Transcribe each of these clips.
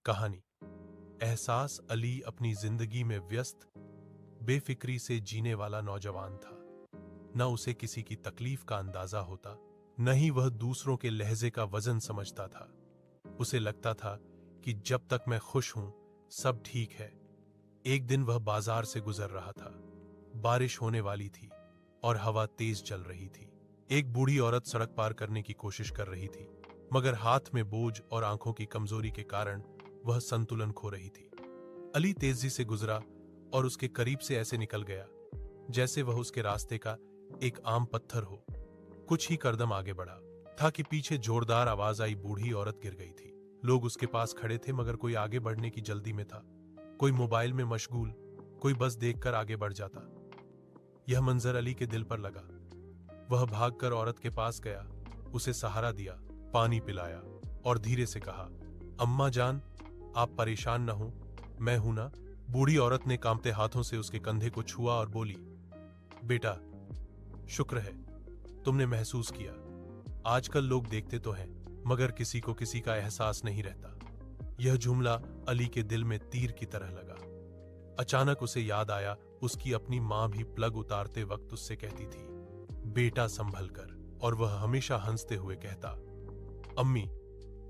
कहानी। एहसास अली अपनी जिंदगी में व्यस्त बेफिक्री से जीने वाला नौजवान था। न उसे किसी की तकलीफ का अंदाजा होता, न ही वह दूसरों के लहजे का वजन समझता था। उसे लगता था कि जब तक मैं खुश हूं सब ठीक है। एक दिन वह बाजार से गुजर रहा था। बारिश होने वाली थी और हवा तेज चल रही थी। एक बूढ़ी औरत सड़क पार करने की कोशिश कर रही थी, मगर हाथ में बोझ और आंखों की कमजोरी के कारण वह संतुलन खो रही थी। अली तेजी से गुजरा और उसके करीब से ऐसे निकल गया जैसे वह उसके रास्ते का एक आम पत्थर हो। कुछ ही कदम आगे बढ़ा था कि पीछे जोरदार आवाज आई। बूढ़ी औरत गिर गई थी। लोग उसके पास खड़े थे, मगर कोई आगे बढ़ने की जल्दी में था, कोई मोबाइल में मशगूल, कोई बस देखकर आगे बढ़ जाता। यह मंजर अली के दिल पर लगा। वह भागकर औरत के पास गया, उसे सहारा दिया, पानी पिलाया और धीरे से कहा, अम्मा जान, आप परेशान न हो, मैं हूं ना। बूढ़ी औरत ने कांपते हाथों से उसके कंधे को छुआ और बोली, बेटा, शुक्र है तुमने महसूस किया। आजकल लोग देखते तो हैं, मगर किसी को किसी का एहसास नहीं रहता। यह जुमला अली के दिल में तीर की तरह लगा। अचानक उसे याद आया, उसकी अपनी मां भी प्लग उतारते वक्त उससे कहती थी, बेटा संभल कर। और वह हमेशा हंसते हुए कहता, अम्मी,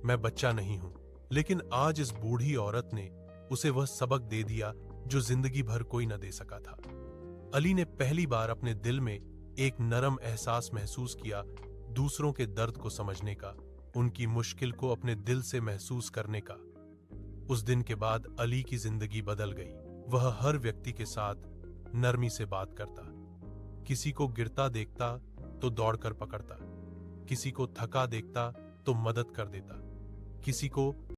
मैं बच्चा नहीं हूं। लेकिन आज इस बूढ़ी औरत ने उसे वह सबक दे दिया जो जिंदगी भर कोई न दे सका था। अली ने पहली बार अपने दिल में एक नरम एहसास महसूस किया, दूसरों के दर्द को समझने का, उनकी मुश्किल को अपने दिल से महसूस करने का। उस दिन के बाद अली की जिंदगी बदल गई। वह हर व्यक्ति के साथ नरमी से बात करता, किसी को गिरता देखता तो दौड़कर पकड़ता, किसी को थका देखता तो मदद कर देता, किसी को